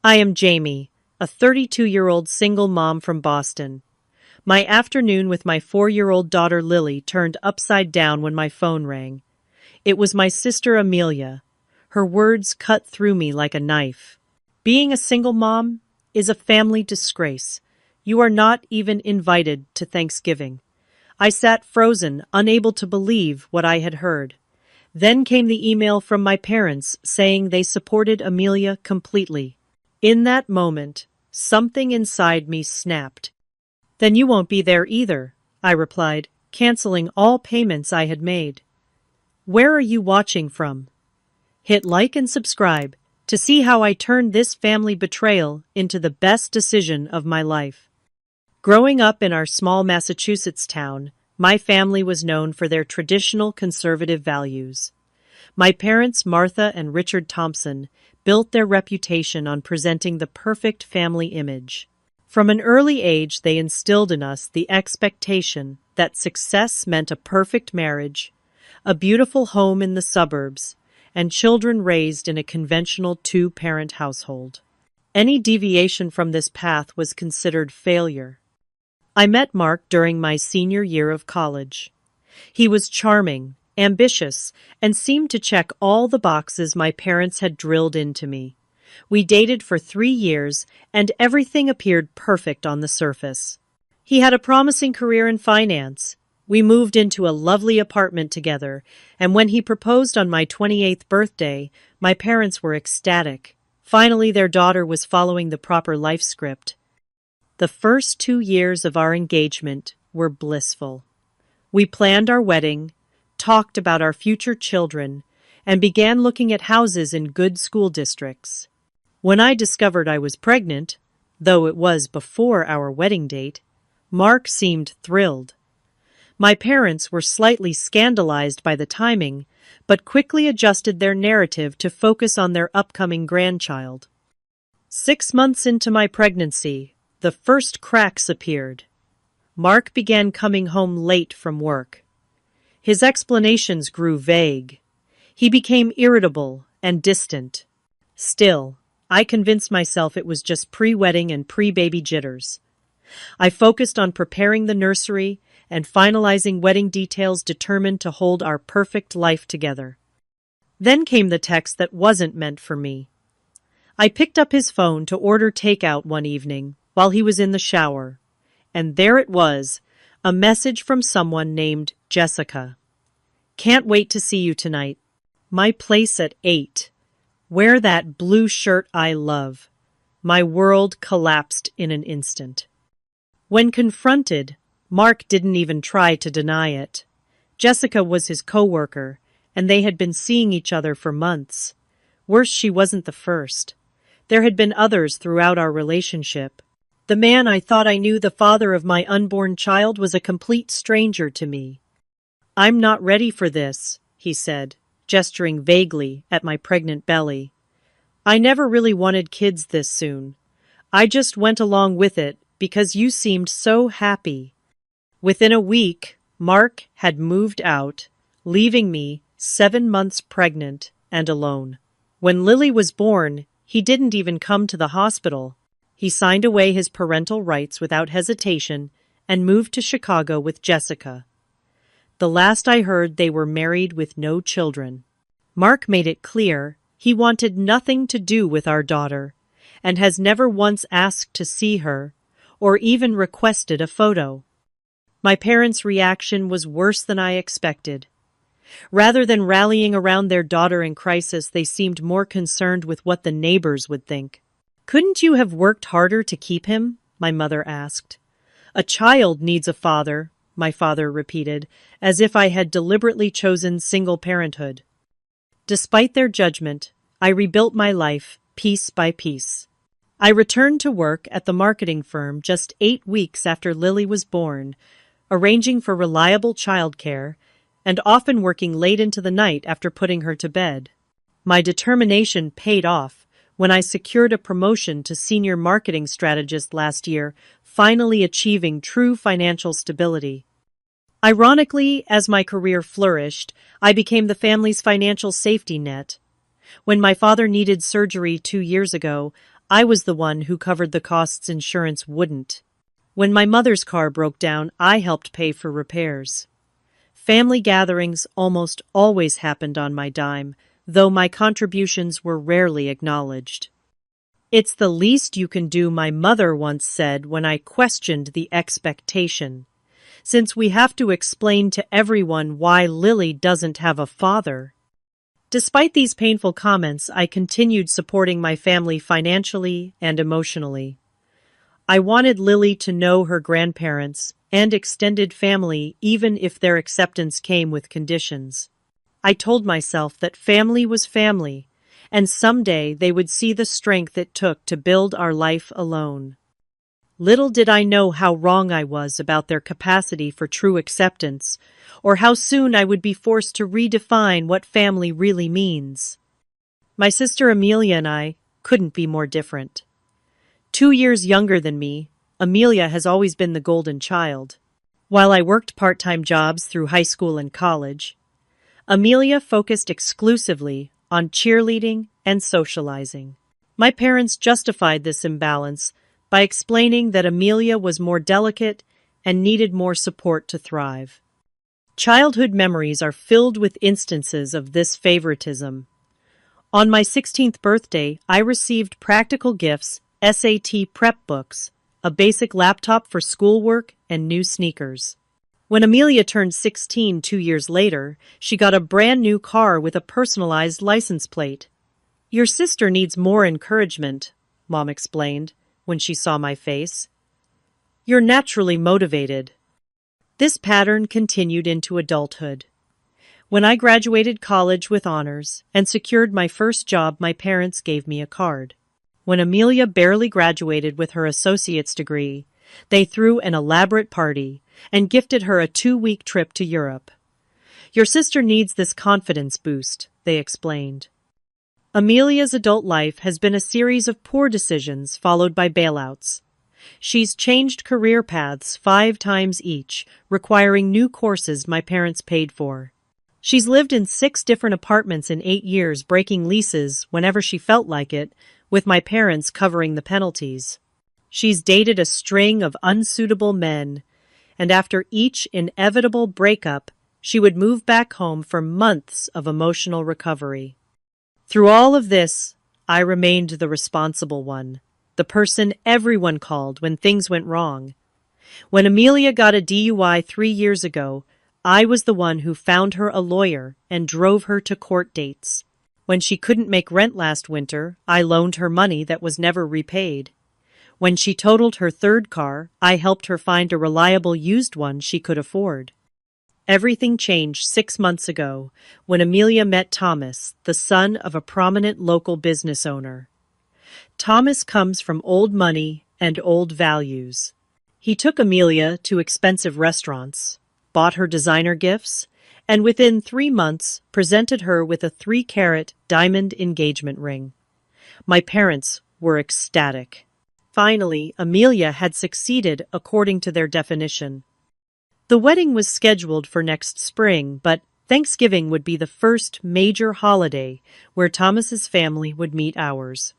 I am Jamie, a 32-year-old single mom from Boston. My afternoon with my 4-year-old daughter Lily turned upside down when my phone rang. It was my sister Amelia. Her words cut through me like a knife. Being a single mom is a family disgrace. You are not even invited to Thanksgiving. I sat frozen, unable to believe what I had heard. Then came the email from my parents saying they supported Amelia completely. In that moment, something inside me snapped. Then you won't be there either, I replied, canceling all payments I had made. Where are you watching from? Hit like and subscribe to see how I turned this family betrayal into the best decision of my life. Growing up in our small Massachusetts town, my family was known for their traditional conservative values. My parents, Martha and Richard Thompson, built their reputation on presenting the perfect family image. From an early age, they instilled in us the expectation that success meant a perfect marriage, a beautiful home in the suburbs, and children raised in a conventional two-parent household. Any deviation from this path was considered failure. I met Mark during my senior year of college. He was charming, ambitious, and seemed to check all the boxes my parents had drilled into me. We dated for 3 years, and everything appeared perfect on the surface. He had a promising career in finance. We moved into a lovely apartment together, and when he proposed on my 28th birthday, my parents were ecstatic. Finally, their daughter was following the proper life script. The first 2 years of our engagement were blissful. We planned our wedding, talked about our future children, and began looking at houses in good school districts. When I discovered I was pregnant, though it was before our wedding date, Mark seemed thrilled. My parents were slightly scandalized by the timing, but quickly adjusted their narrative to focus on their upcoming grandchild. 6 months into my pregnancy, the first cracks appeared. Mark began coming home late from work. His explanations grew vague. He became irritable and distant. Still, I convinced myself it was just pre-wedding and pre-baby jitters. I focused on preparing the nursery and finalizing wedding details determined to hold our perfect life together. Then came the text that wasn't meant for me. I picked up his phone to order takeout one evening while he was in the shower, and there it was, a message from someone named Jessica. Can't wait to see you tonight. My place at 8. Wear that blue shirt I love. My world collapsed in an instant. When confronted, Mark didn't even try to deny it. Jessica was his co-worker, and they had been seeing each other for months. Worse, she wasn't the first. There had been others throughout our relationship. The man I thought I knew, the father of my unborn child, was a complete stranger to me. I'm not ready for this, he said, gesturing vaguely at my pregnant belly. I never really wanted kids this soon. I just went along with it because you seemed so happy. Within a week, Mark had moved out, leaving me 7 months pregnant and alone. When Lily was born, he didn't even come to the hospital. He signed away his parental rights without hesitation and moved to Chicago with Jessica. The last I heard, they were married with no children. Mark made it clear he wanted nothing to do with our daughter and has never once asked to see her or even requested a photo. My parents' reaction was worse than I expected. Rather than rallying around their daughter in crisis, they seemed more concerned with what the neighbors would think. Couldn't you have worked harder to keep him? My mother asked. A child needs a father, my father repeated, as if I had deliberately chosen single parenthood. Despite their judgment, I rebuilt my life piece by piece. I returned to work at the marketing firm just 8 weeks after Lily was born, arranging for reliable childcare and often working late into the night after putting her to bed. My determination paid off when I secured a promotion to senior marketing strategist last year, finally achieving true financial stability. Ironically, as my career flourished, I became the family's financial safety net. When my father needed surgery 2 years ago, I was the one who covered the costs insurance wouldn't. When my mother's car broke down, I helped pay for repairs. Family gatherings almost always happened on my dime, though my contributions were rarely acknowledged. It's the least you can do, my mother once said when I questioned the expectation. Since we have to explain to everyone why Lily doesn't have a father. Despite these painful comments, I continued supporting my family financially and emotionally. I wanted Lily to know her grandparents and extended family, even if their acceptance came with conditions. I told myself that family was family, and someday they would see the strength it took to build our life alone. Little did I know how wrong I was about their capacity for true acceptance, or how soon I would be forced to redefine what family really means. My sister Amelia and I couldn't be more different. 2 years younger than me, Amelia has always been the golden child. While I worked part-time jobs through high school and college, Amelia focused exclusively on cheerleading and socializing. My parents justified this imbalance by explaining that Amelia was more delicate and needed more support to thrive. Childhood memories are filled with instances of this favoritism. On my 16th birthday, I received practical gifts, SAT prep books, a basic laptop for schoolwork, and new sneakers. When Amelia turned 16 2 years later, she got a brand new car with a personalized license plate. "Your sister needs more encouragement," Mom explained when she saw my face. "You're naturally motivated." This pattern continued into adulthood. When I graduated college with honors and secured my first job, my parents gave me a card. When Amelia barely graduated with her associate's degree, they threw an elaborate party and gifted her a 2-week trip to Europe. "Your sister needs this confidence boost," they explained. Amelia's adult life has been a series of poor decisions followed by bailouts. She's changed career paths 5 times each, requiring new courses my parents paid for. She's lived in 6 different apartments in 8 years, breaking leases whenever she felt like it, with my parents covering the penalties. She's dated a string of unsuitable men, and after each inevitable breakup, she would move back home for months of emotional recovery. Through all of this, I remained the responsible one, the person everyone called when things went wrong. When Amelia got a DUI 3 years ago, I was the one who found her a lawyer and drove her to court dates. When she couldn't make rent last winter, I loaned her money that was never repaid. When she totaled her 3rd car, I helped her find a reliable used one she could afford. Everything changed 6 months ago when Amelia met Thomas, the son of a prominent local business owner. Thomas comes from old money and old values. He took Amelia to expensive restaurants, bought her designer gifts, and within 3 months presented her with a 3-carat diamond engagement ring. My parents were ecstatic. Finally, Amelia had succeeded according to their definition. The wedding was scheduled for next spring, but Thanksgiving would be the first major holiday where Thomas's family would meet ours.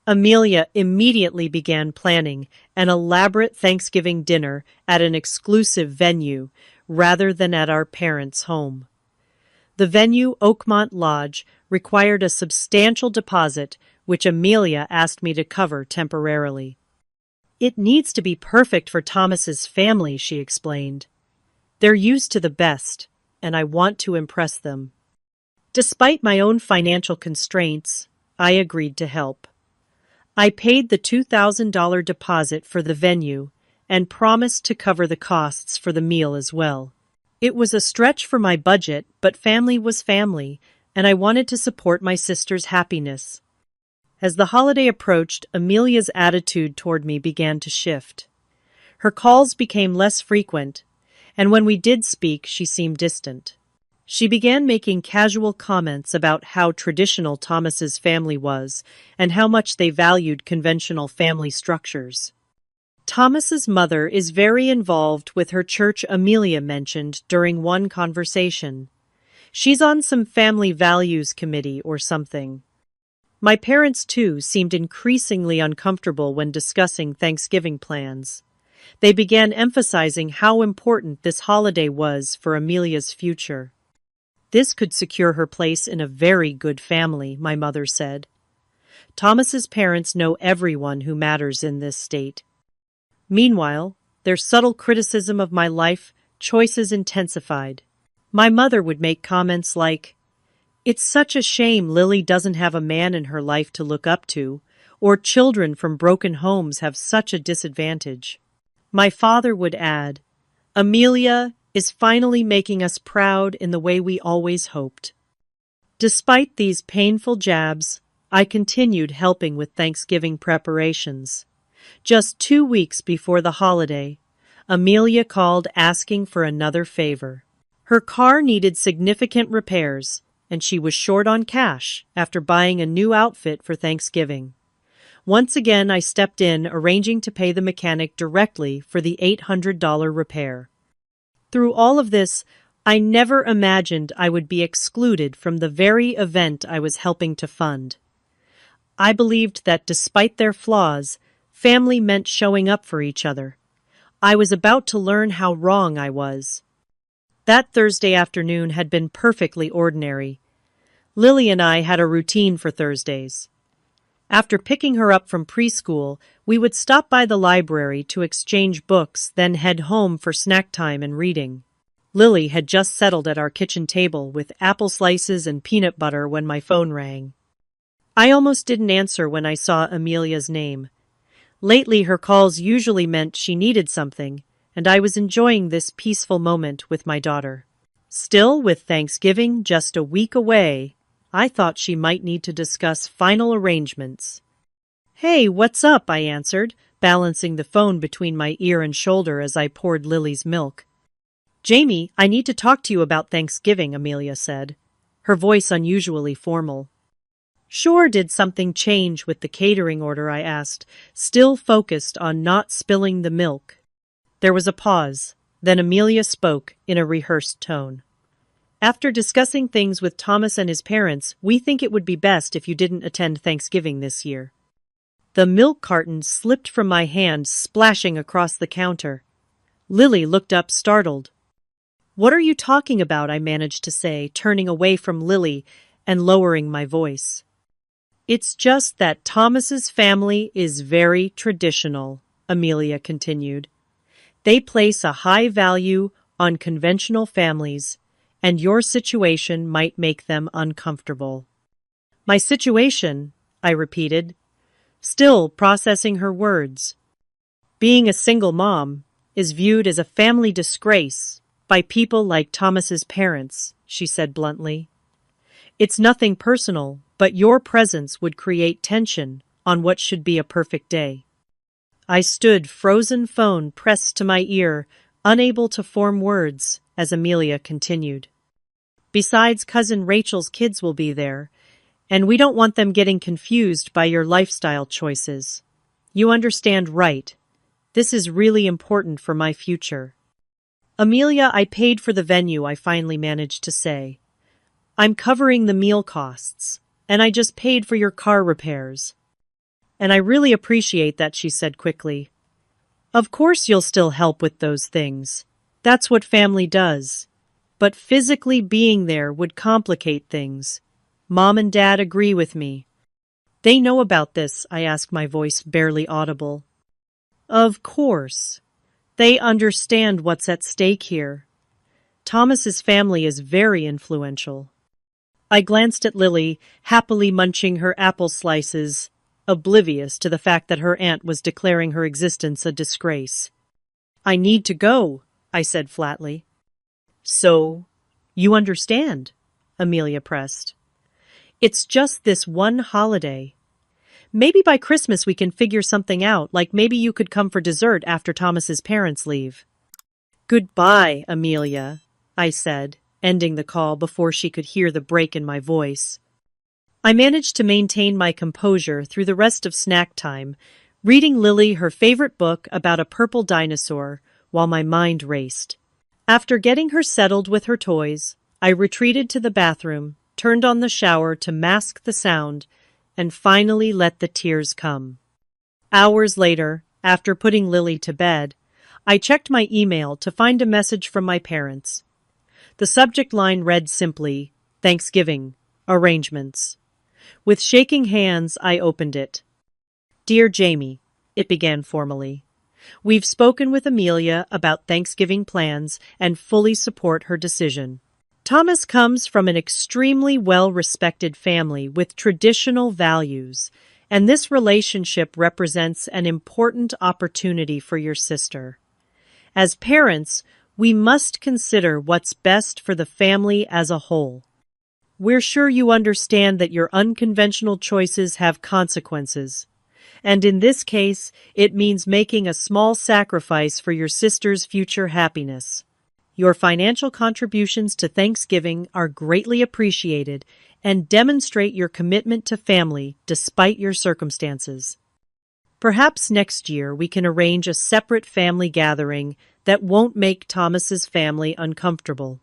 Amelia immediately began planning an elaborate Thanksgiving dinner at an exclusive venue rather than at our parents' home. The venue, Oakmont Lodge, required a substantial deposit, which Amelia asked me to cover temporarily. "It needs to be perfect for Thomas's family," she explained. "They're used to the best, and I want to impress them." Despite my own financial constraints, I agreed to help. I paid the $2,000 deposit for the venue and promised to cover the costs for the meal as well. It was a stretch for my budget, but family was family, and I wanted to support my sister's happiness. As the holiday approached, Amelia's attitude toward me began to shift. Her calls became less frequent, and when we did speak, she seemed distant. She began making casual comments about how traditional Thomas's family was and how much they valued conventional family structures. Thomas's mother is very involved with her church, Amelia mentioned during one conversation. She's on some family values committee or something. My parents, too, seemed increasingly uncomfortable when discussing Thanksgiving plans. They began emphasizing how important this holiday was for Amelia's future. This could secure her place in a very good family, my mother said. Thomas's parents know everyone who matters in this state. Meanwhile, their subtle criticism of my life choices intensified. My mother would make comments like, "It's such a shame Lily doesn't have a man in her life to look up to, or children from broken homes have such a disadvantage." My father would add, "Amelia is finally making us proud in the way we always hoped." Despite these painful jabs, I continued helping with Thanksgiving preparations. Just 2 weeks before the holiday, Amelia called asking for another favor. Her car needed significant repairs, and she was short on cash after buying a new outfit for Thanksgiving. Once again, I stepped in, arranging to pay the mechanic directly for the $800 repair. Through all of this, I never imagined I would be excluded from the very event I was helping to fund. I believed that despite their flaws, family meant showing up for each other. I was about to learn how wrong I was. That Thursday afternoon had been perfectly ordinary. Lily and I had a routine for Thursdays. After picking her up from preschool, we would stop by the library to exchange books, then head home for snack time and reading. Lily had just settled at our kitchen table with apple slices and peanut butter when my phone rang. I almost didn't answer when I saw Amelia's name. Lately, her calls usually meant she needed something, and I was enjoying this peaceful moment with my daughter. Still, with Thanksgiving just a week away, I thought she might need to discuss final arrangements. "Hey, what's up?" I answered, balancing the phone between my ear and shoulder as I poured Lily's milk. "Jamie, I need to talk to you about Thanksgiving," Amelia said, her voice unusually formal. "Sure, did something change with the catering order?" I asked, still focused on not spilling the milk. There was a pause, then Amelia spoke in a rehearsed tone. "After discussing things with Thomas and his parents, we think it would be best if you didn't attend Thanksgiving this year." The milk carton slipped from my hand, splashing across the counter. Lily looked up, startled. "What are you talking about?" I managed to say, turning away from Lily and lowering my voice. "It's just that Thomas's family is very traditional," Amelia continued. "They place a high value on conventional families, and your situation might make them uncomfortable." "My situation," I repeated, still processing her words. "Being a single mom is viewed as a family disgrace by people like Thomas's parents," she said bluntly. "It's nothing personal, but your presence would create tension on what should be a perfect day." I stood, frozen phone pressed to my ear, unable to form words, as Amelia continued. "Besides, Cousin Rachel's kids will be there, and we don't want them getting confused by your lifestyle choices. You understand, right? This is really important for my future." "Amelia, I paid for the venue," I finally managed to say. "I'm covering the meal costs, and I just paid for your car repairs." "And I really appreciate that," she said quickly. "Of course you'll still help with those things. That's what family does. But physically being there would complicate things. Mom and Dad agree with me." "They know about this?" I asked, my voice barely audible. "Of course. They understand what's at stake here. Thomas's family is very influential." I glanced at Lily, happily munching her apple slices, oblivious to the fact that her aunt was declaring her existence a disgrace. "I need to go," I said flatly. "So, you understand?" Amelia pressed. "It's just this one holiday. Maybe by Christmas we can figure something out, like maybe you could come for dessert after Thomas's parents leave." "Goodbye, Amelia," I said, ending the call before she could hear the break in my voice. I managed to maintain my composure through the rest of snack time, reading Lily her favorite book about a purple dinosaur while my mind raced. After getting her settled with her toys, I retreated to the bathroom, turned on the shower to mask the sound, and finally let the tears come. Hours later, after putting Lily to bed, I checked my email to find a message from my parents. The subject line read simply, Thanksgiving, arrangements. With shaking hands, I opened it. Dear Jamie, it began formally. We've spoken with Amelia about Thanksgiving plans and fully support her decision. Thomas comes from an extremely well-respected family with traditional values, and this relationship represents an important opportunity for your sister. As parents, we must consider what's best for the family as a whole. We're sure you understand that your unconventional choices have consequences, and in this case, it means making a small sacrifice for your sister's future happiness. Your financial contributions to Thanksgiving are greatly appreciated and demonstrate your commitment to family despite your circumstances. Perhaps next year we can arrange a separate family gathering that won't make Thomas's family uncomfortable.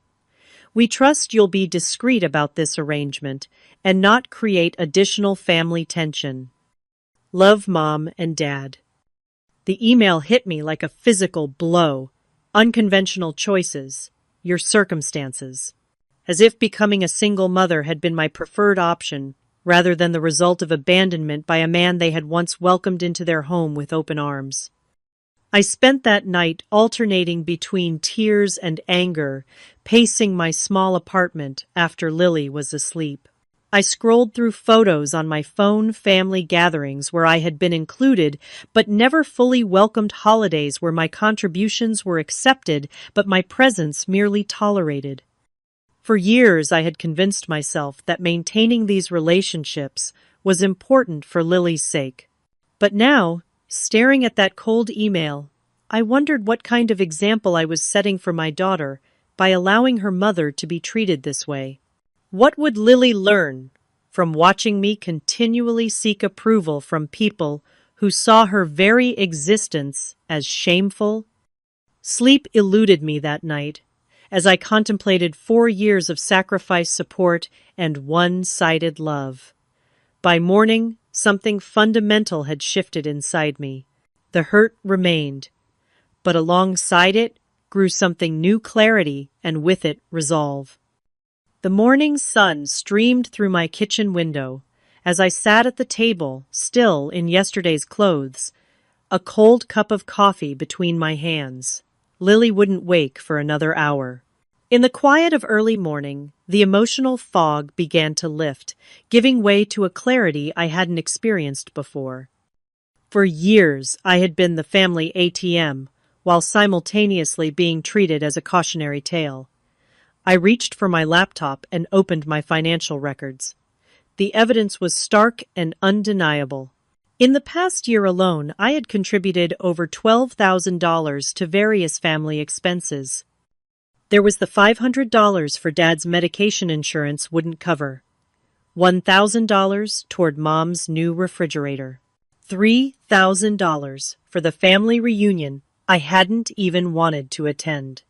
We trust you'll be discreet about this arrangement and not create additional family tension. Love, Mom and Dad. The email hit me like a physical blow. Unconventional choices, your circumstances. As if becoming a single mother had been my preferred option, rather than the result of abandonment by a man they had once welcomed into their home with open arms. I spent that night alternating between tears and anger, pacing my small apartment after Lily was asleep. I scrolled through photos on my phone, family gatherings where I had been included, but never fully welcomed holidays where my contributions were accepted, but my presence merely tolerated. For years I had convinced myself that maintaining these relationships was important for Lily's sake. But now, staring at that cold email, I wondered what kind of example I was setting for my daughter by allowing her mother to be treated this way. What would Lily learn from watching me continually seek approval from people who saw her very existence as shameful? Sleep eluded me that night as I contemplated 4 years of sacrifice, support, and one-sided love. By morning, something fundamental had shifted inside me. The hurt remained, but alongside it grew something new: clarity, and with it, resolve. The morning sun streamed through my kitchen window as I sat at the table, still in yesterday's clothes, a cold cup of coffee between my hands. Lily wouldn't wake for another hour. In the quiet of early morning, the emotional fog began to lift, giving way to a clarity I hadn't experienced before. For years, I had been the family ATM, while simultaneously being treated as a cautionary tale. I reached for my laptop and opened my financial records. The evidence was stark and undeniable. In the past year alone, I had contributed over $12,000 to various family expenses. There was the $500 for Dad's medication insurance wouldn't cover, $1,000 toward Mom's new refrigerator, $3,000 for the family reunion I hadn't even wanted to attend.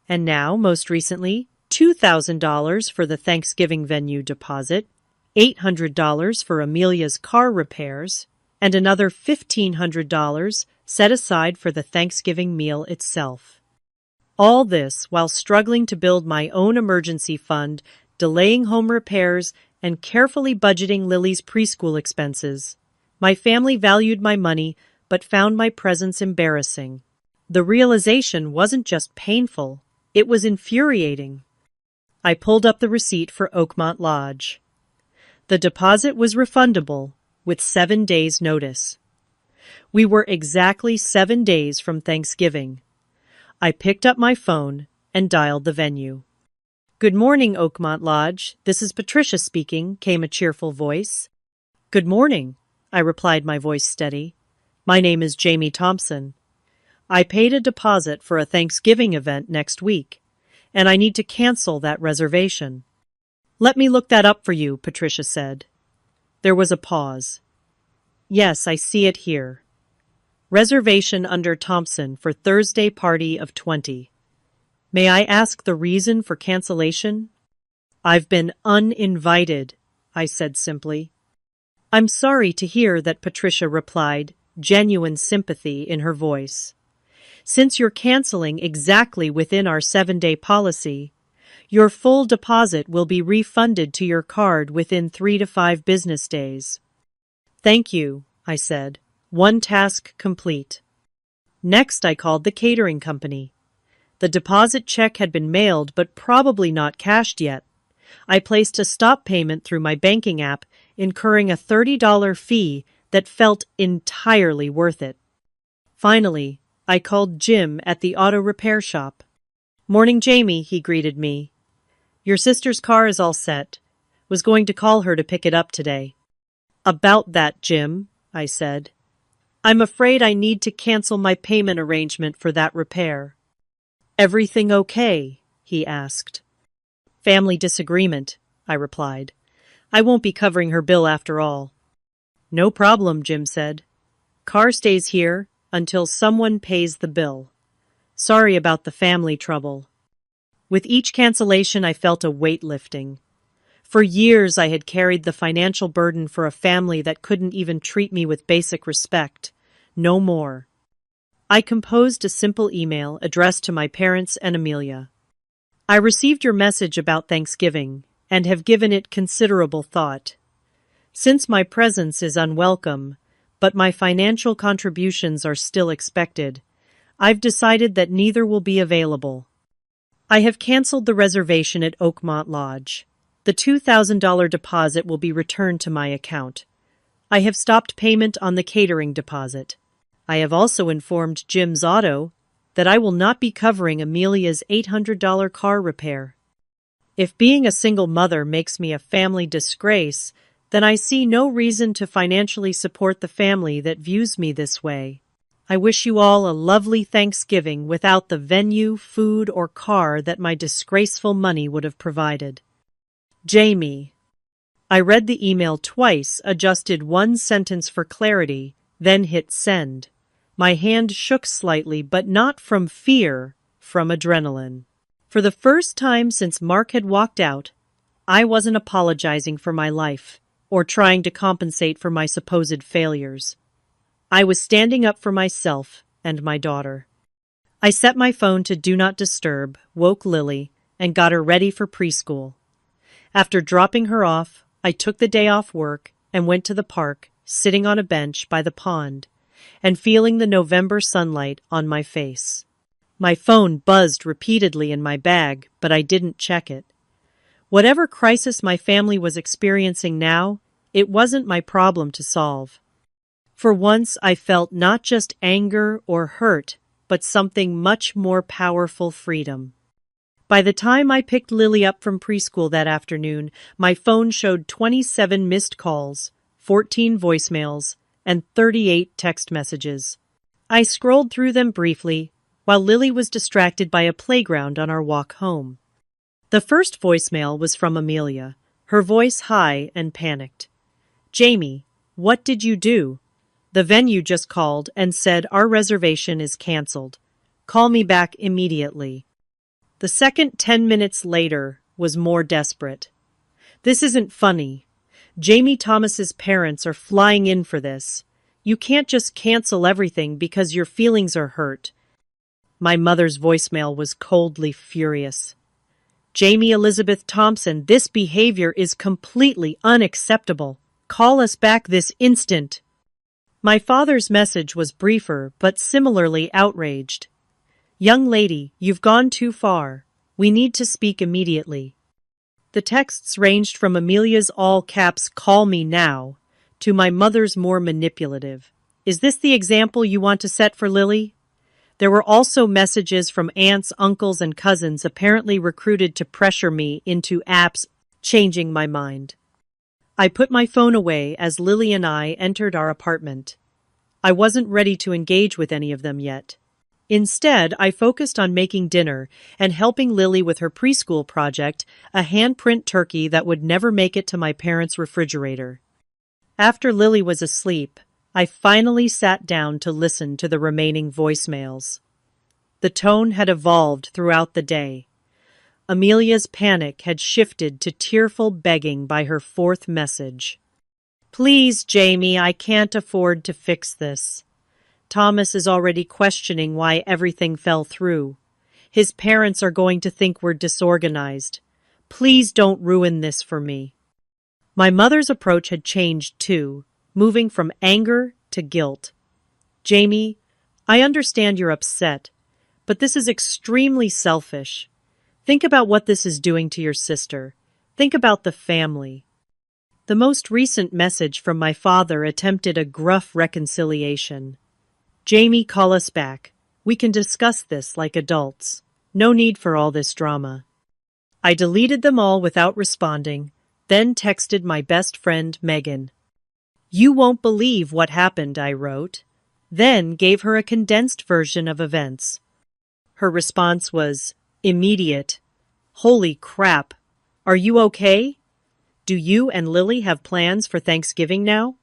And now, most recently, $2,000 for the Thanksgiving venue deposit, $800 for Amelia's car repairs, and another $1,500 set aside for the Thanksgiving meal itself. All this while struggling to build my own emergency fund, delaying home repairs, and carefully budgeting Lily's preschool expenses. My family valued my money, but found my presence embarrassing. The realization wasn't just painful, it was infuriating. I pulled up the receipt for Oakmont Lodge. The deposit was refundable, with 7 days' notice. We were exactly 7 days from Thanksgiving. I picked up my phone and dialed the venue. "Good morning, Oakmont Lodge. This is Patricia speaking," came a cheerful voice. "Good morning," I replied, my voice steady. "My name is Jamie Thompson. I paid a deposit for a Thanksgiving event next week, and I need to cancel that reservation." "Let me look that up for you," Patricia said. There was a pause. "Yes, I see it here. Reservation under Thompson for Thursday party of 20. May I ask the reason for cancellation?" "I've been uninvited," I said simply. I'm sorry to hear that, Patricia replied, genuine sympathy in her voice. Since you're canceling exactly within our 7-day policy, your full deposit will be refunded to your card within 3 to 5 business days. Thank you, I said. One task complete. Next, I called the catering company. The deposit check had been mailed but probably not cashed yet. I placed a stop payment through my banking app, incurring a $30 fee that felt entirely worth it. Finally, I called Jim at the auto repair shop. "Morning, Jamie," he greeted me. "Your sister's car is all set. Was going to call her to pick it up today." "About that, Jim," I said. "I'm afraid I need to cancel my payment arrangement for that repair." "Everything okay?" he asked. "Family disagreement," I replied. "I won't be covering her bill after all." "No problem," Jim said. "Car stays here until someone pays the bill. Sorry about the family trouble." With each cancellation, I felt a weight lifting. For years, I had carried the financial burden for a family that couldn't even treat me with basic respect. No more. I composed a simple email addressed to my parents and Amelia. "I received your message about Thanksgiving and have given it considerable thought. Since my presence is unwelcome, but my financial contributions are still expected, I've decided that neither will be available. I have canceled the reservation at Oakmont Lodge. The $2,000 deposit will be returned to my account. I have stopped payment on the catering deposit. I have also informed Jim's Auto that I will not be covering Amelia's $800 car repair. If being a single mother makes me a family disgrace, then I see no reason to financially support the family that views me this way. I wish you all a lovely Thanksgiving without the venue, food, or car that my disgraceful money would have provided. Jamie." I read the email twice, adjusted one sentence for clarity, then hit send. My hand shook slightly, but not from fear, from adrenaline. For the first time since Mark had walked out, I wasn't apologizing for my life or trying to compensate for my supposed failures. I was standing up for myself and my daughter. I set my phone to Do Not Disturb, woke Lily, and got her ready for preschool. After dropping her off, I took the day off work and went to the park, sitting on a bench by the pond and feeling the November sunlight on my face. My phone buzzed repeatedly in my bag, but I didn't check it. Whatever crisis my family was experiencing now, it wasn't my problem to solve. For once, I felt not just anger or hurt, but something much more powerful: freedom. By the time I picked Lily up from preschool that afternoon, my phone showed 27 missed calls, 14 voicemails, and 38 text messages. I scrolled through them briefly, while Lily was distracted by a playground on our walk home. The first voicemail was from Amelia, her voice high and panicked. "Jamie, what did you do? The venue just called and said our reservation is canceled. Call me back immediately." The second 10 minutes later was more desperate. "This isn't funny. Jamie Thomas's parents are flying in for this. You can't just cancel everything because your feelings are hurt." My mother's voicemail was coldly furious. "Jamie Elizabeth Thompson, this behavior is completely unacceptable. Call us back this instant." My father's message was briefer but similarly outraged. "Young lady, you've gone too far. We need to speak immediately." The texts ranged from Amelia's all-caps "call me now" to my mother's more manipulative, "Is this the example you want to set for Lily?" There were also messages from aunts, uncles, and cousins apparently recruited to pressure me into apps, changing my mind. I put my phone away as Lily and I entered our apartment. I wasn't ready to engage with any of them yet. Instead, I focused on making dinner and helping Lily with her preschool project, a handprint turkey that would never make it to my parents' refrigerator. After Lily was asleep, I finally sat down to listen to the remaining voicemails. The tone had evolved throughout the day. Amelia's panic had shifted to tearful begging by her fourth message. Please, Jamie, I can't afford to fix this. Thomas is already questioning why everything fell through. His parents are going to think we're disorganized. Please don't ruin this for me. My mother's approach had changed too, moving from anger to guilt. Jamie, I understand you're upset, but this is extremely selfish. Think about what this is doing to your sister. Think about the family. The most recent message from my father attempted a gruff reconciliation. Jamie, call us back. We can discuss this like adults. No need for all this drama. I deleted them all without responding, then texted my best friend, Megan. You won't believe what happened, I wrote, then gave her a condensed version of events. Her response was immediate. Holy crap. Are you okay? Do you and Lily have plans for Thanksgiving now?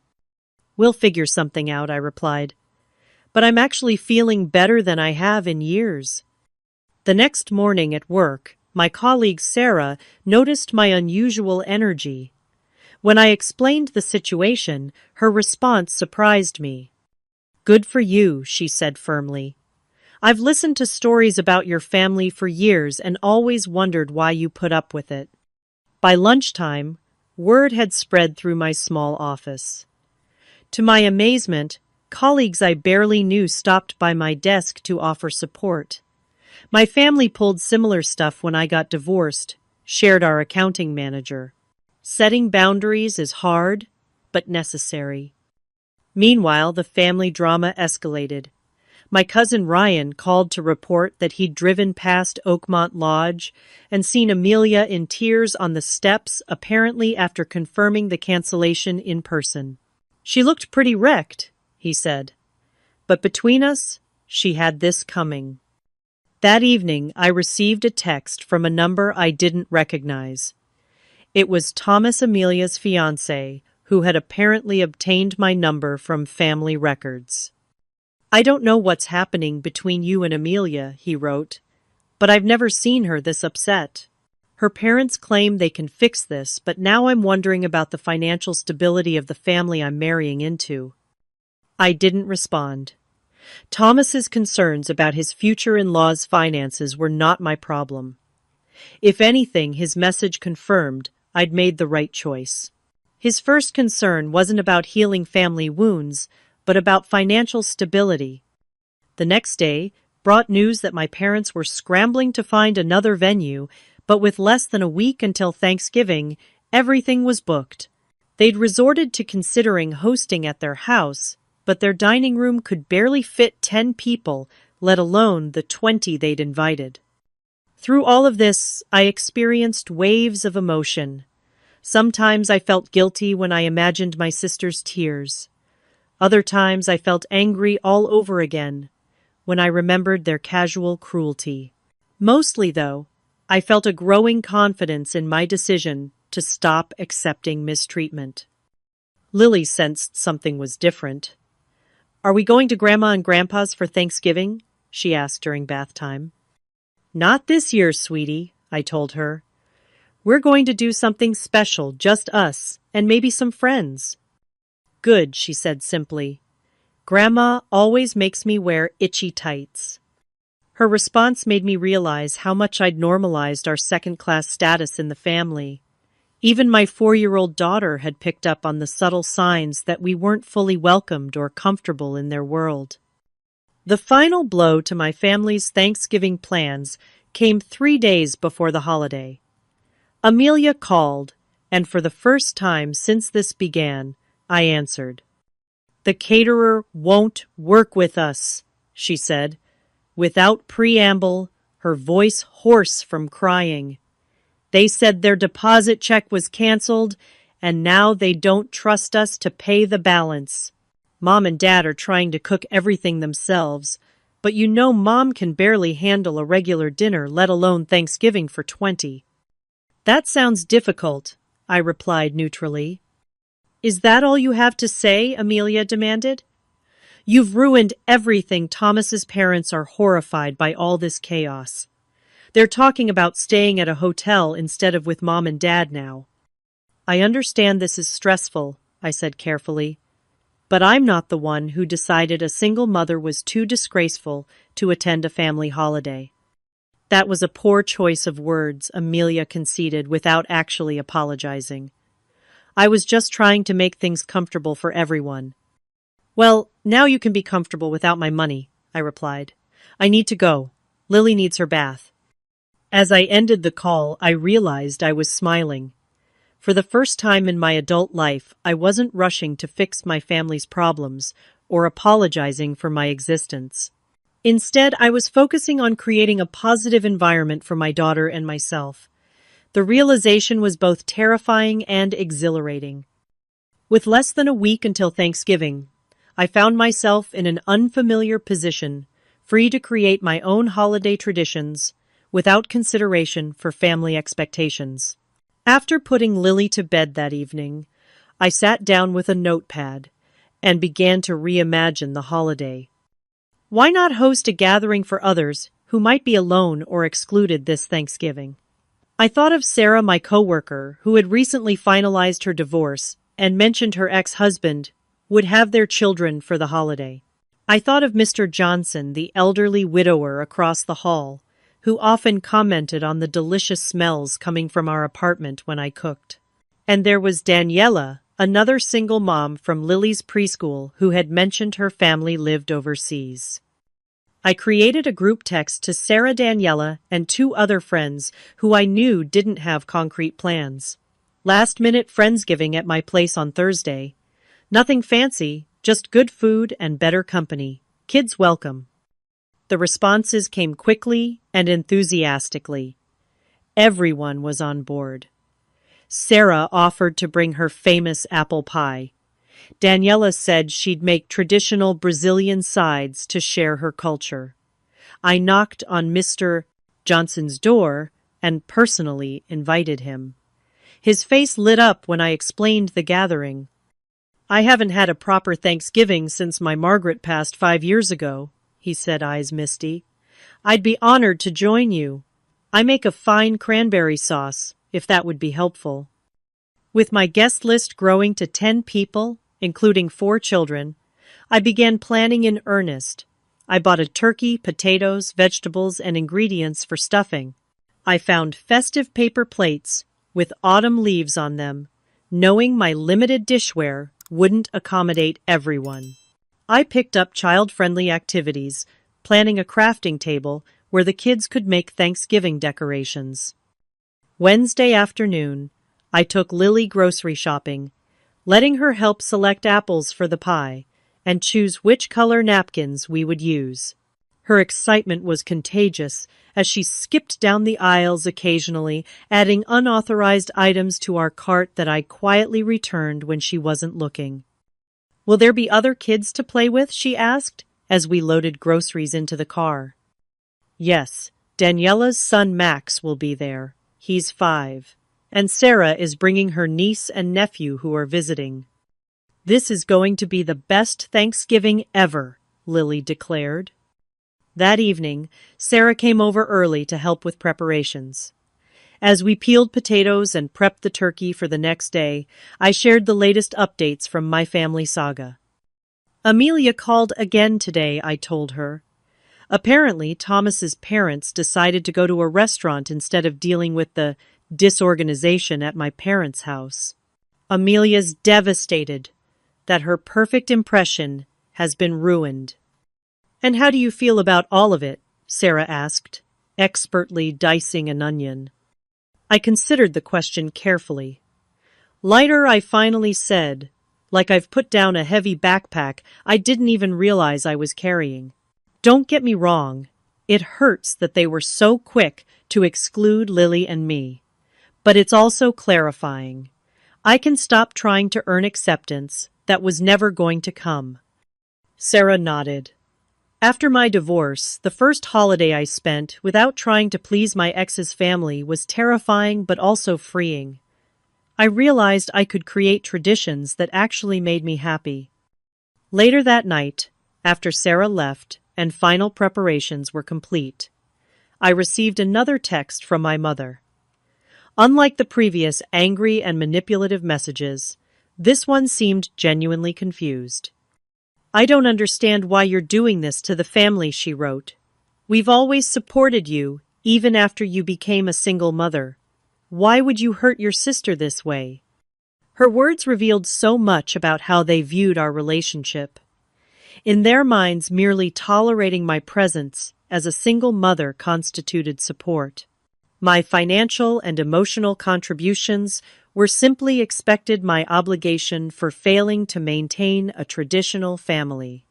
We'll figure something out, I replied. But I'm actually feeling better than I have in years. The next morning at work, my colleague Sarah noticed my unusual energy. When I explained the situation, her response surprised me. Good for you, she said firmly. I've listened to stories about your family for years and always wondered why you put up with it. By lunchtime, word had spread through my small office. To my amazement, colleagues I barely knew stopped by my desk to offer support. My family pulled similar stuff when I got divorced, shared our accounting manager. Setting boundaries is hard, but necessary. Meanwhile, the family drama escalated. My cousin Ryan called to report that he'd driven past Oakmont Lodge and seen Amelia in tears on the steps, apparently after confirming the cancellation in person. She looked pretty wrecked, he said. But between us, she had this coming. That evening, I received a text from a number I didn't recognize. It was Thomas Amelia's fiancé, who had apparently obtained my number from family records. I don't know what's happening between you and Amelia, he wrote, but I've never seen her this upset. Her parents claim they can fix this, but now I'm wondering about the financial stability of the family I'm marrying into. I didn't respond. Thomas's concerns about his future in-law's finances were not my problem. If anything, his message confirmed I'd made the right choice. His first concern wasn't about healing family wounds, but about financial stability. The next day brought news that my parents were scrambling to find another venue, but with less than a week until Thanksgiving, everything was booked. They'd resorted to considering hosting at their house, but their dining room could barely fit 10 people, let alone the 20 they'd invited. Through all of this, I experienced waves of emotion. Sometimes I felt guilty when I imagined my sister's tears. Other times I felt angry all over again when I remembered their casual cruelty. Mostly, though, I felt a growing confidence in my decision to stop accepting mistreatment. Lily sensed something was different. Are we going to Grandma and Grandpa's for Thanksgiving? She asked during bath time. Not this year, sweetie, I told her. We're going to do something special, just us, and maybe some friends. Good, she said simply. Grandma always makes me wear itchy tights. Her response made me realize how much I'd normalized our second-class status in the family. Even my 4-year-old daughter had picked up on the subtle signs that we weren't fully welcomed or comfortable in their world. The final blow to my family's Thanksgiving plans came 3 days before the holiday. Amelia called, and for the first time since this began, I answered. The caterer won't work with us, she said, without preamble, her voice hoarse from crying. They said their deposit check was canceled, and now they don't trust us to pay the balance. Mom and Dad are trying to cook everything themselves, but you know Mom can barely handle a regular dinner, let alone Thanksgiving for 20. That sounds difficult, I replied neutrally. Is that all you have to say? Amelia demanded. You've ruined everything. Thomas's parents are horrified by all this chaos. They're talking about staying at a hotel instead of with Mom and Dad now. I understand this is stressful, I said carefully. But I'm not the one who decided a single mother was too disgraceful to attend a family holiday. That was a poor choice of words, Amelia conceded without actually apologizing. I was just trying to make things comfortable for everyone. Well, now you can be comfortable without my money, I replied. I need to go. Lily needs her bath. As I ended the call, I realized I was smiling. For the first time in my adult life, I wasn't rushing to fix my family's problems or apologizing for my existence. Instead, I was focusing on creating a positive environment for my daughter and myself. The realization was both terrifying and exhilarating. With less than a week until Thanksgiving, I found myself in an unfamiliar position, free to create my own holiday traditions without consideration for family expectations. After putting Lily to bed that evening, I sat down with a notepad and began to reimagine the holiday. Why not host a gathering for others who might be alone or excluded this Thanksgiving? I thought of Sarah, my coworker, who had recently finalized her divorce and mentioned her ex-husband would have their children for the holiday. I thought of Mr. Johnson, the elderly widower across the hall, who often commented on the delicious smells coming from our apartment when I cooked. And there was Daniela, another single mom from Lily's preschool who had mentioned her family lived overseas. I created a group text to Sarah, Daniela, and 2 other friends who I knew didn't have concrete plans. Last-minute Friendsgiving at my place on Thursday. Nothing fancy, just good food and better company. Kids welcome. The responses came quickly and enthusiastically. Everyone was on board. Sarah offered to bring her famous apple pie. Daniela said she'd make traditional Brazilian sides to share her culture. I knocked on Mr. Johnson's door and personally invited him. His face lit up when I explained the gathering. I haven't had a proper Thanksgiving since my Margaret passed 5 years ago, he said, eyes misty. I'd be honored to join you. I make a fine cranberry sauce, if that would be helpful. With my guest list growing to 10 people, including 4 children, I began planning in earnest. I bought a turkey, potatoes, vegetables, and ingredients for stuffing. I found festive paper plates with autumn leaves on them, knowing my limited dishware wouldn't accommodate everyone. I picked up child-friendly activities, planning a crafting table where the kids could make Thanksgiving decorations. Wednesday afternoon, I took Lily grocery shopping, letting her help select apples for the pie and choose which color napkins we would use. Her excitement was contagious as she skipped down the aisles occasionally, adding unauthorized items to our cart that I quietly returned when she wasn't looking. Will there be other kids to play with? She asked, as we loaded groceries into the car. Yes, Daniela's son Max will be there. He's 5. And Sarah is bringing her niece and nephew who are visiting. This is going to be the best Thanksgiving ever, Lily declared. That evening, Sarah came over early to help with preparations. As we peeled potatoes and prepped the turkey for the next day, I shared the latest updates from my family saga. Amelia called again today, I told her. Apparently, Thomas's parents decided to go to a restaurant instead of dealing with the disorganization at my parents' house. Amelia's devastated that her perfect impression has been ruined. And how do you feel about all of it? Sarah asked, expertly dicing an onion. I considered the question carefully. Lighter, I finally said, like I've put down a heavy backpack I didn't even realize I was carrying. Don't get me wrong, it hurts that they were so quick to exclude Lily and me. But it's also clarifying. I can stop trying to earn acceptance that was never going to come. Sarah nodded. After my divorce, the first holiday I spent without trying to please my ex's family was terrifying but also freeing. I realized I could create traditions that actually made me happy. Later that night, after Sarah left and final preparations were complete, I received another text from my mother. Unlike the previous angry and manipulative messages, This one seemed genuinely confused. "I don't understand why you're doing this to the family," she wrote. "We've always supported you, even after you became a single mother. Why would you hurt your sister this way?" Her words revealed so much about how they viewed our relationship. In their minds, merely tolerating my presence as a single mother constituted support. My financial and emotional contributions were simply expected my obligation for failing to maintain a traditional family.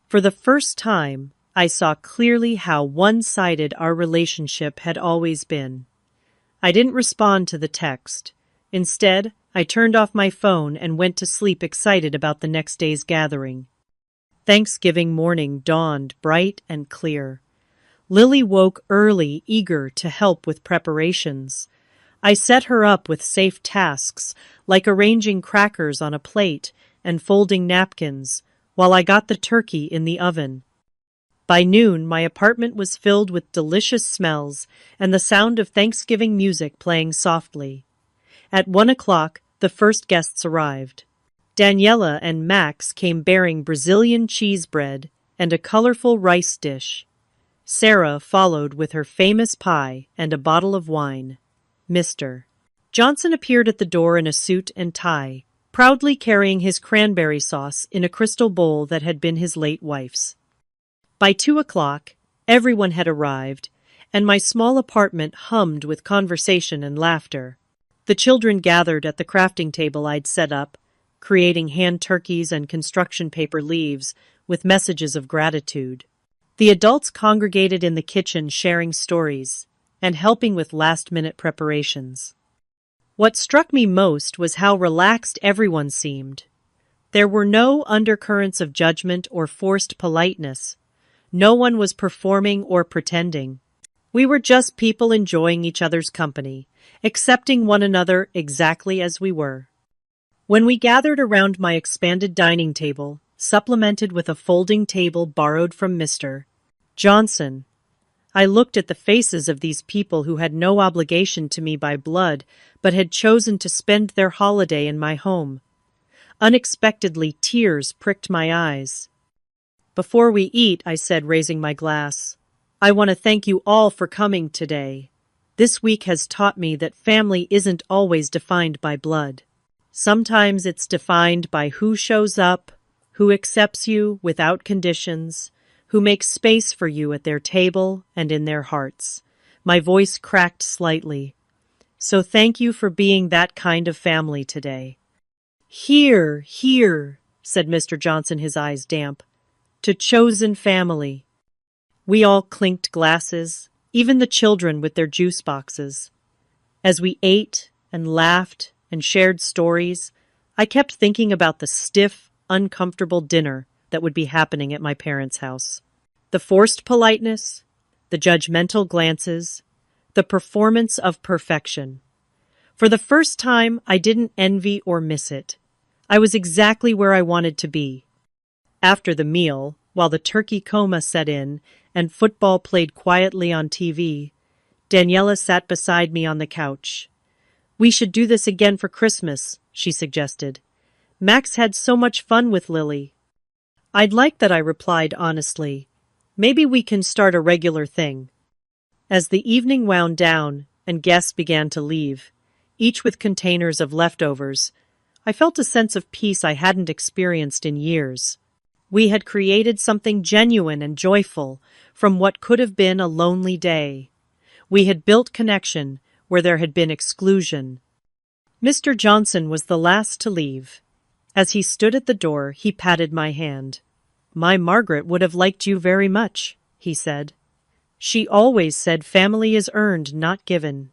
For the first time, I saw clearly how one-sided our relationship had always been. I didn't respond to the text. Instead, I turned off my phone and went to sleep excited about the next day's gathering. Thanksgiving morning dawned bright and clear. Lily woke early, eager to help with preparations. I set her up with safe tasks, like arranging crackers on a plate and folding napkins, while I got the turkey in the oven. By noon, my apartment was filled with delicious smells and the sound of Thanksgiving music playing softly. At 1 o'clock, the first guests arrived. Daniela and Max came bearing Brazilian cheese bread and a colorful rice dish. Sarah followed with her famous pie and a bottle of wine. Mr. Johnson appeared at the door in a suit and tie, proudly carrying his cranberry sauce in a crystal bowl that had been his late wife's. By 2 o'clock, everyone had arrived, and my small apartment hummed with conversation and laughter. The children gathered at the crafting table I'd set up, creating hand turkeys and construction paper leaves with messages of gratitude. The adults congregated in the kitchen sharing stories and helping with last-minute preparations. What struck me most was how relaxed everyone seemed. There were no undercurrents of judgment or forced politeness. No one was performing or pretending. We were just people enjoying each other's company, accepting one another exactly as we were. When we gathered around my expanded dining table, supplemented with a folding table borrowed from Mr. Johnson, I looked at the faces of these people who had no obligation to me by blood, but had chosen to spend their holiday in my home. Unexpectedly, tears pricked my eyes. "Before we eat," I said, raising my glass, "I want to thank you all for coming today. This week has taught me that family isn't always defined by blood. Sometimes it's defined by who shows up, who accepts you without conditions, who makes space for you at their table and in their hearts." My voice cracked slightly. "So thank you for being that kind of family today." "Here, here," said Mr. Johnson, his eyes damp. "To chosen family." We all clinked glasses, even the children with their juice boxes. As we ate and laughed and shared stories, I kept thinking about the stiff, uncomfortable dinner that would be happening at my parents' house. The forced politeness, the judgmental glances, the performance of perfection. For the first time, I didn't envy or miss it. I was exactly where I wanted to be. After the meal, while the turkey coma set in and football played quietly on TV, Daniela sat beside me on the couch. "We should do this again for Christmas," she suggested. "Max had so much fun with Lily." "I'd like that," I replied honestly. "Maybe we can start a regular thing." As the evening wound down and guests began to leave, each with containers of leftovers, I felt a sense of peace I hadn't experienced in years. We had created something genuine and joyful from what could have been a lonely day. We had built connection where there had been exclusion. Mr. Johnson was the last to leave. As he stood at the door, he patted my hand. "My Margaret would have liked you very much," he said. "She always said family is earned, not given.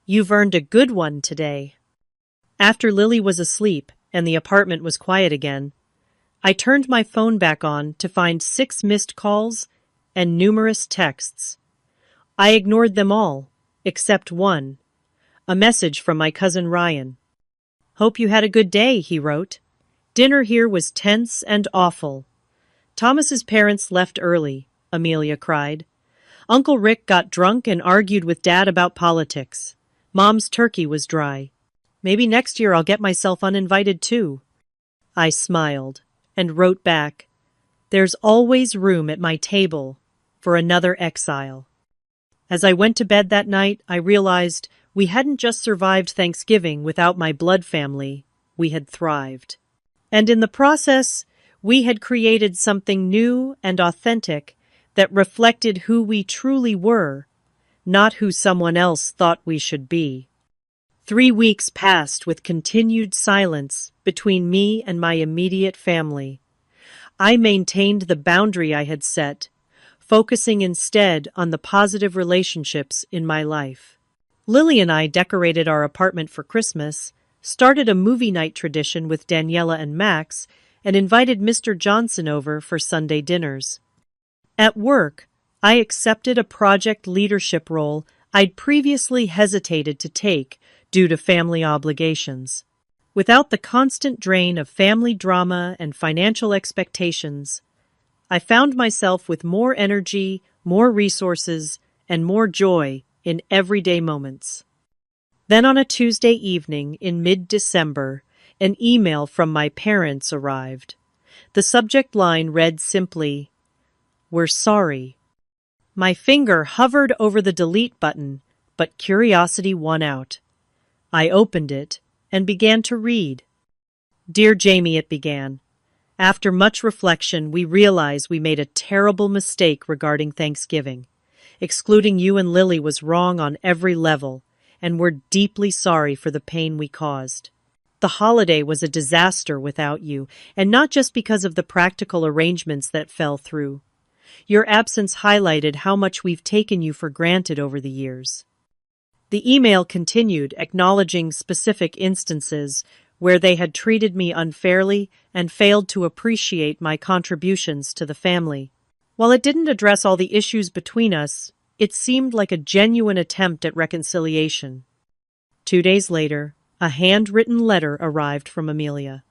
You've earned a good one today." After Lily was asleep and the apartment was quiet again, I turned my phone back on to find 6 missed calls and numerous texts. I ignored them all, except one. A message from my cousin Ryan. "Hope you had a good day," he wrote. "Dinner here was tense and awful." "Thomas's parents left early," Amelia cried. "Uncle Rick got drunk and argued with Dad about politics. Mom's turkey was dry." Maybe next year I'll get myself uninvited too. I smiled and wrote back, "There's always room at my table for another exile." As I went to bed that night, I realized we hadn't just survived Thanksgiving without my blood family, we had thrived. And in the process, we had created something new and authentic that reflected who we truly were, not who someone else thought we should be. 3 weeks passed with continued silence between me and my immediate family. I maintained the boundary I had set, focusing instead on the positive relationships in my life. Lily and I decorated our apartment for Christmas, started a movie night tradition with Daniela and Max, and invited Mr. Johnson over for Sunday dinners. At work, I accepted a project leadership role I'd previously hesitated to take due to family obligations. Without the constant drain of family drama and financial expectations, I found myself with more energy, more resources, and more joy in everyday moments. Then on a Tuesday evening in mid-December, an email from my parents arrived. The subject line read simply, "We're sorry." My finger hovered over the delete button, but curiosity won out. I opened it and began to read. "Dear Jamie," it began. "After much reflection, we realize we made a terrible mistake regarding Thanksgiving. Excluding you and Lily was wrong on every level, and we're deeply sorry for the pain we caused. The holiday was a disaster without you, and not just because of the practical arrangements that fell through. Your absence highlighted how much we've taken you for granted over the years." The email continued, acknowledging specific instances where they had treated me unfairly and failed to appreciate my contributions to the family. While it didn't address all the issues between us, it seemed like a genuine attempt at reconciliation. 2 days later, a handwritten letter arrived from Amelia.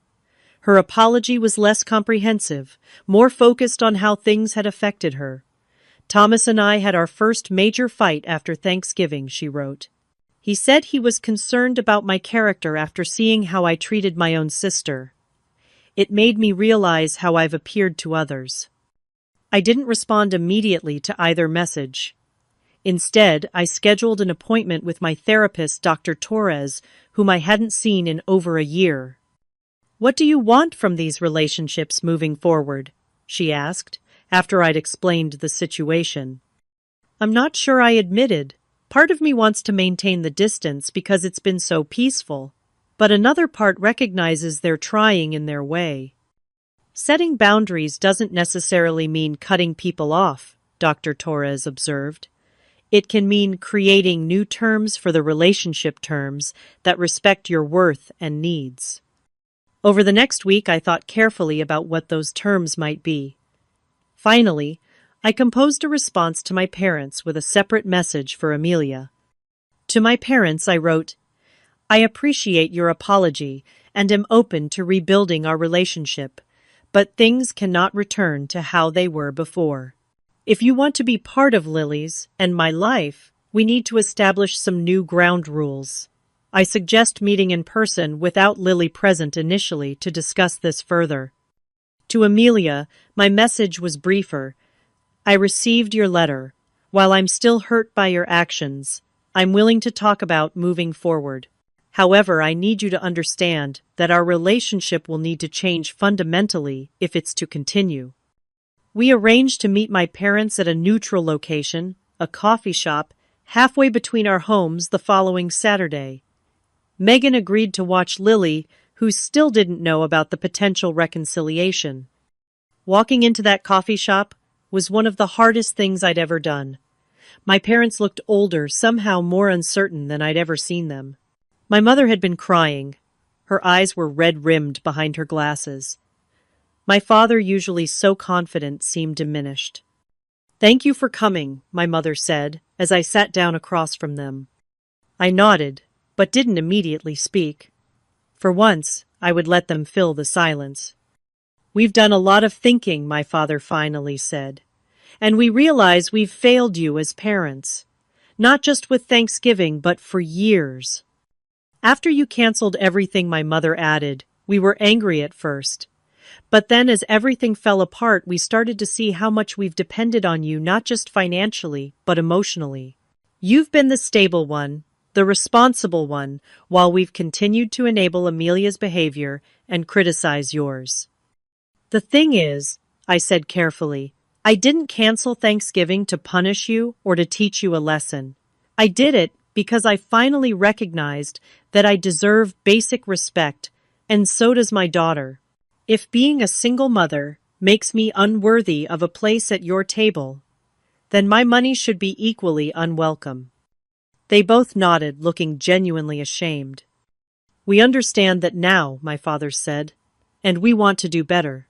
Her apology was less comprehensive, more focused on how things had affected her. "Thomas and I had our first major fight after Thanksgiving," she wrote. "He said he was concerned about my character after seeing how I treated my own sister. It made me realize how I've appeared to others." I didn't respond immediately to either message. Instead, I scheduled an appointment with my therapist, Dr. Torres, whom I hadn't seen in over a year. "What do you want from these relationships moving forward?" she asked, after I'd explained the situation. "I'm not sure," I admitted. "Part of me wants to maintain the distance because it's been so peaceful, but another part recognizes they're trying in their way." "Setting boundaries doesn't necessarily mean cutting people off," Dr. Torres observed. "It can mean creating new terms for the relationship terms that respect your worth and needs." Over the next week, I thought carefully about what those terms might be. Finally, I composed a response to my parents with a separate message for Amelia. To my parents, I wrote, "I appreciate your apology and am open to rebuilding our relationship, but things cannot return to how they were before. If you want to be part of Lily's and my life, we need to establish some new ground rules. I suggest meeting in person without Lily present initially to discuss this further." To Amelia, my message was briefer. "I received your letter. While I'm still hurt by your actions, I'm willing to talk about moving forward. However, I need you to understand that our relationship will need to change fundamentally if it's to continue." We arranged to meet my parents at a neutral location, a coffee shop, halfway between our homes the following Saturday. Megan agreed to watch Lily, who still didn't know about the potential reconciliation. Walking into that coffee shop was one of the hardest things I'd ever done. My parents looked older, somehow more uncertain than I'd ever seen them. My mother had been crying. Her eyes were red-rimmed behind her glasses. My father, usually so confident, seemed diminished. "Thank you for coming," my mother said, as I sat down across from them. I nodded, but didn't immediately speak. For once, I would let them fill the silence. "We've done a lot of thinking," my father finally said, "and we realize we've failed you as parents. Not just with Thanksgiving, but for years." After you canceled everything, my mother added, we were angry at first. But then as everything fell apart, we started to see how much we've depended on you, not just financially, but emotionally. You've been the stable one, the responsible one, while we've continued to enable Amelia's behavior and criticize yours. The thing is, I said carefully, I didn't cancel Thanksgiving to punish you or to teach you a lesson. I did it because I finally recognized that I deserve basic respect, and so does my daughter. If being a single mother makes me unworthy of a place at your table, then my money should be equally unwelcome. They both nodded, looking genuinely ashamed. We understand that now, my father said, and we want to do better.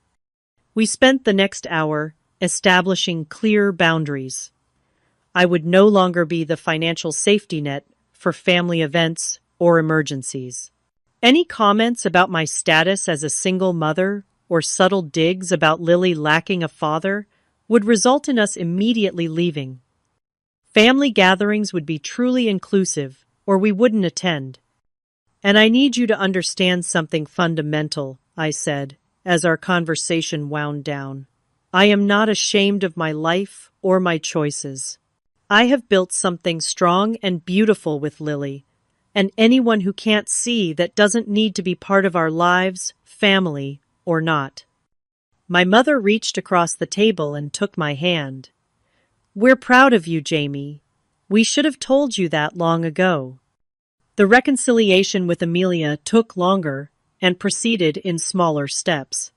We spent the next hour establishing clear boundaries. I would no longer be the financial safety net for family events or emergencies. Any comments about my status as a single mother or subtle digs about Lily lacking a father would result in us immediately leaving. Family gatherings would be truly inclusive, or we wouldn't attend. And I need you to understand something fundamental, I said, as our conversation wound down. I am not ashamed of my life or my choices. I have built something strong and beautiful with Lily, and anyone who can't see that doesn't need to be part of our lives, family or not. My mother reached across the table and took my hand. We're proud of you, Jamie. We should have told you that long ago. The reconciliation with Amelia took longer and proceeded in smaller steps.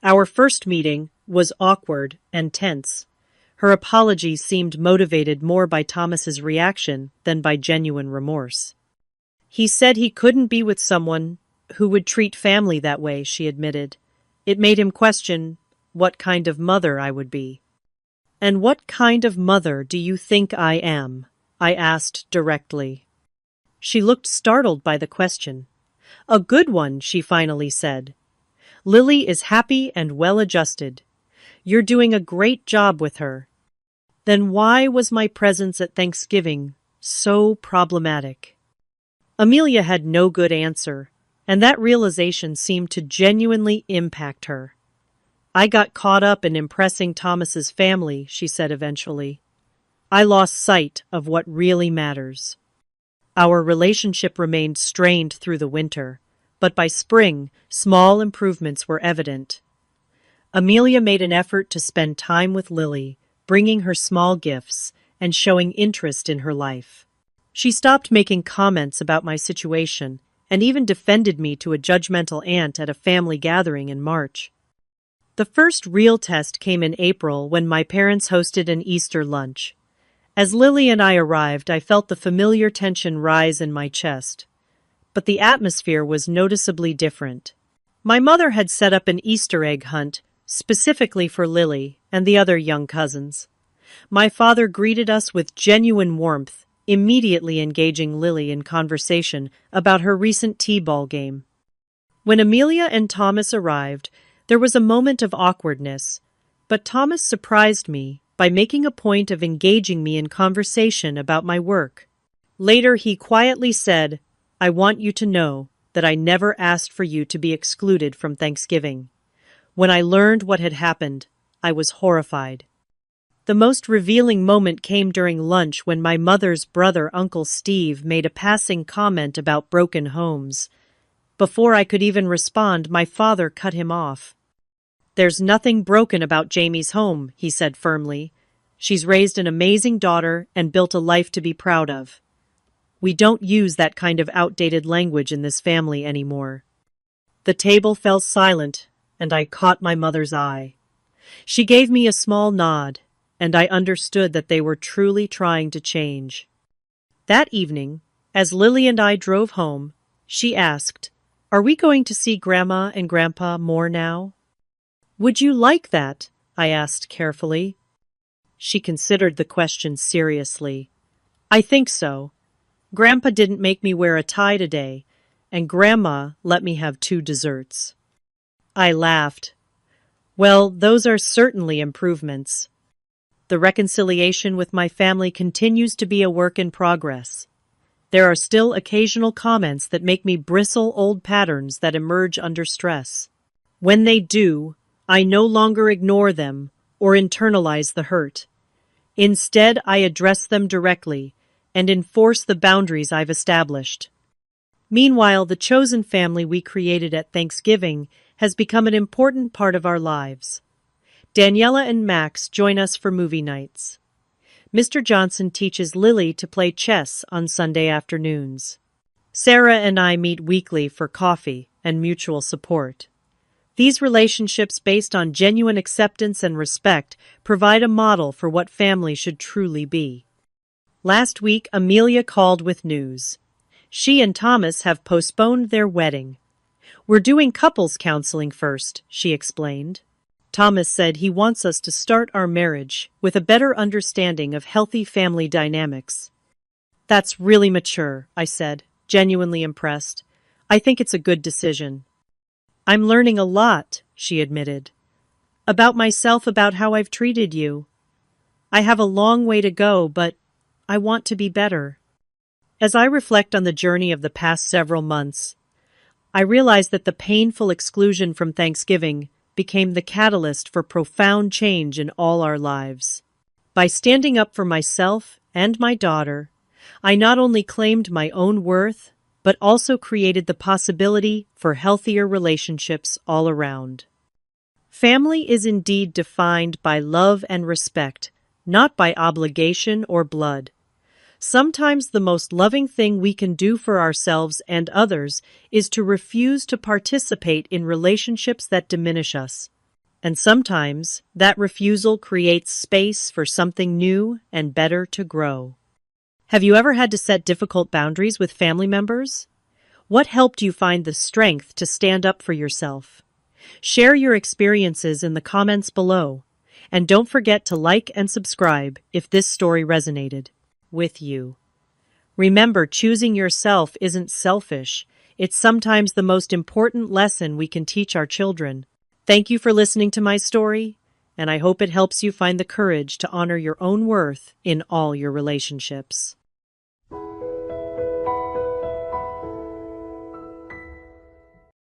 Our first meeting was awkward and tense. Her apology seemed motivated more by Thomas's reaction than by genuine remorse. He said he couldn't be with someone who would treat family that way, she admitted. It made him question what kind of mother I would be. And what kind of mother do you think I am? I asked directly. She looked startled by the question. A good one, she finally said. Lily is happy and well-adjusted. You're doing a great job with her. Then why was my presence at Thanksgiving so problematic? Amelia had no good answer, and that realization seemed to genuinely impact her. I got caught up in impressing Thomas's family, she said eventually. I lost sight of what really matters. Our relationship remained strained through the winter, but by spring, small improvements were evident. Amelia made an effort to spend time with Lily, bringing her small gifts and showing interest in her life. She stopped making comments about my situation and even defended me to a judgmental aunt at a family gathering in March. The first real test came in April when my parents hosted an Easter lunch. As Lily and I arrived, I felt the familiar tension rise in my chest. But the atmosphere was noticeably different. My mother had set up an Easter egg hunt specifically for Lily and the other young cousins. My father greeted us with genuine warmth, immediately engaging Lily in conversation about her recent t-ball game. When Amelia and Thomas arrived, there was a moment of awkwardness, but Thomas surprised me by making a point of engaging me in conversation about my work. Later, he quietly said, I want you to know that I never asked for you to be excluded from Thanksgiving. When I learned what had happened, I was horrified. The most revealing moment came during lunch when my mother's brother, Uncle Steve, made a passing comment about broken homes. Before I could even respond, my father cut him off. There's nothing broken about Jamie's home, he said firmly. She's raised an amazing daughter and built a life to be proud of. We don't use that kind of outdated language in this family anymore. The table fell silent, and I caught my mother's eye. She gave me a small nod, and I understood that they were truly trying to change. That evening, as Lily and I drove home, she asked, Are we going to see Grandma and Grandpa more now? Would you like that? I asked carefully. She considered the question seriously. I think so. Grandpa didn't make me wear a tie today, and Grandma let me have 2 desserts. I laughed. Well, those are certainly improvements. The reconciliation with my family continues to be a work in progress. There are still occasional comments that make me bristle, old patterns that emerge under stress. When they do, I no longer ignore them or internalize the hurt. Instead, I address them directly and enforce the boundaries I've established. Meanwhile, the chosen family we created at Thanksgiving has become an important part of our lives. Daniela and Max join us for movie nights. Mr. Johnson teaches Lily to play chess on Sunday afternoons. Sarah and I meet weekly for coffee and mutual support. These relationships based on genuine acceptance and respect provide a model for what family should truly be. Last week, Amelia called with news. She and Thomas have postponed their wedding. "We're doing couples counseling first," she explained. Thomas said he wants us to start our marriage with a better understanding of healthy family dynamics. "That's really mature," I said, genuinely impressed. "I think it's a good decision." "I'm learning a lot," she admitted. "About myself, about how I've treated you. I have a long way to go, but I want to be better." As I reflect on the journey of the past several months, I realize that the painful exclusion from Thanksgiving became the catalyst for profound change in all our lives. By standing up for myself and my daughter, I not only claimed my own worth, but also created the possibility for healthier relationships all around. Family is indeed defined by love and respect, not by obligation or blood. Sometimes the most loving thing we can do for ourselves and others is to refuse to participate in relationships that diminish us. And sometimes that refusal creates space for something new and better to grow. Have you ever had to set difficult boundaries with family members? What helped you find the strength to stand up for yourself? Share your experiences in the comments below. And don't forget to like and subscribe if this story resonated with you. Remember, choosing yourself isn't selfish. It's sometimes the most important lesson we can teach our children. Thank you for listening to my story, and I hope it helps you find the courage to honor your own worth in all your relationships.